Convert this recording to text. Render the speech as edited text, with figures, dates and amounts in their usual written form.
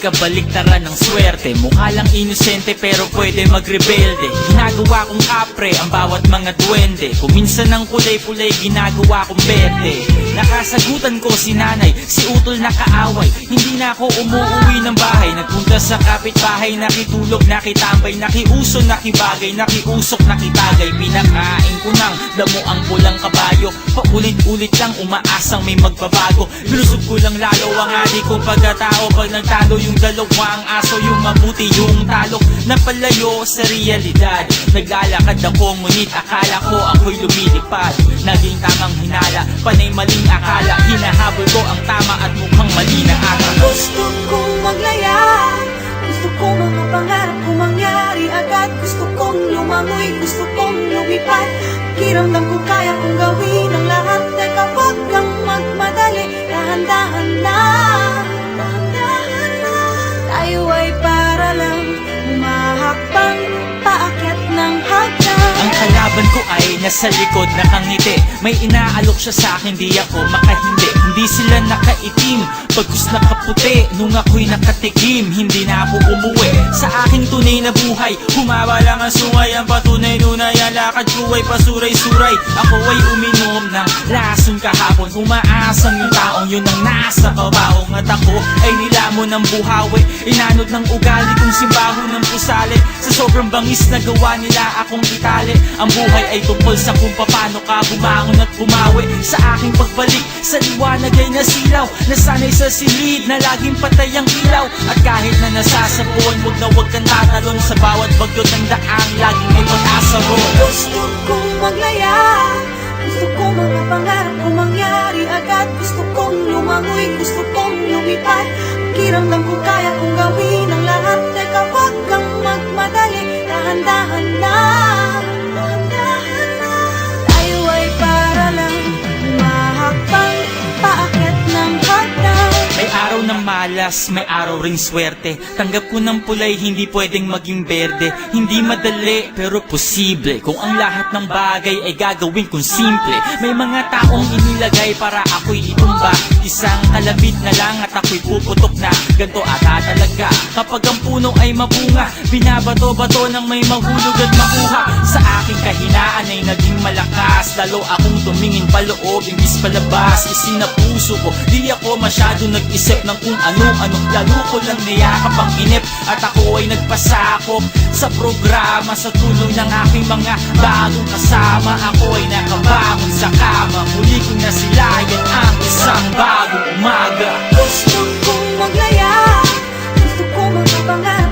kabaliktaran ng swerte. Mukha lang inosente pero pwede magrebelde. Ginagawa kong kapre ang bawat mga duwende. Kung minsan ng kulay-pulay ginagawa kong berde. Nakasagutan ko si nanay, si utol na kaaway. Hindi na ako umuwi ng bahay. Nagpunta sa kapitbahay, nakitulog, nakitambay, nakiuso, nakibagay, nakiusok, nakitagay. Pinakain ko ng damo ang pulang kabayo. Paulit-ulit lang umaasang may magbabago. Binusog ko lang lalo ang adik kong pagkatao. Pag nagtalo yung dalawang aso, yung mabuti yung talo. Napalayo sa realidad. Naglalakad ako ngunit akala ko ako'y lumilipad. Naging tamang hinala, panay maling akala. Hinahabol ko ang tama at mukhang mali na akala. Gusto kong maglaya, gusto kong mga pangarap kong mangyari agad. Gusto kong lumangoy, gusto kong lumipad. Kiramdam ko kaya kong gawin ang lahat. Teka, wag kang magmadali, dahan-dahan lang. Tayo ay para lang humahakbang paakyat ng hagdan. Ang kalaban ko ay nasa likod nakangiti. May inaalok siya sa akin, di ako makahindi. Hindi sila nakaitim, bagkus nakaputi. Nung ako'y nakatikim, hindi na ako umuwi sa aking tunay na buhay. Humaba lang ang sungay, ang patunay-nunay. Ang lakad ko ay pasuray-suray. Ako ay uminom ng lason kahapon. Umaasang yung taong yun ang nasa kabaong. At ako ay nilamon ng buhawi. Inanod ng ugali kong simbaho ng pusali. Sa sobrang bangis na gawa nila akong itali. Ang buhay ay tungkol sa kung paano ka bumangon at bumawi. Sa aking pagbalik sa liwanag ay nasilaw. Nasanay sa silid na laging patay ang ilaw. At kahit na nasasabon, wag kang tatalon. Sa bawat bagyot ng daang laging may pag-asa ron. Gusto kong maglaya, gusto kong mga pangarap kong mangyari agad. Gusto kong lumangoy, gusto kong lumipad. Kiramdam ko kaya kong gawin ang lahat. Teka, wag kang magmadali, dahan-dahan lang. Tayo ay para lang humahakbang paakyat ng hagdan. May araw ng malas, may araw ring swerte. Tanggap ko ng pulay, hindi pwedeng maging berde. Hindi madali, pero posible. Kung ang lahat ng bagay ay gagawin kong simple. May mga taong inilagay para ako'y itumba. Isang kalabit na lang at ako'y puputok na. Ganto ata talaga kapag ang puno ay mabunga. Binabato-bato ng may mahulog at makuha. Sa aking kahinaan ay naging malakas. Lalo akong tumingin paloob, imbis palabas. Isinapuso ko, di ako masyado nag-isip ng kung ano-ano. Lalo ko lang niyakap ang inip. At ako ay nagpasakop sa programa. Sa tulong ng aking mga bagong kasama. Ako ay nakabangon sa kama. Muli kong nasilayan ang isang bagong umaga. Gusto kong maglaya, gusto kong mga pangarap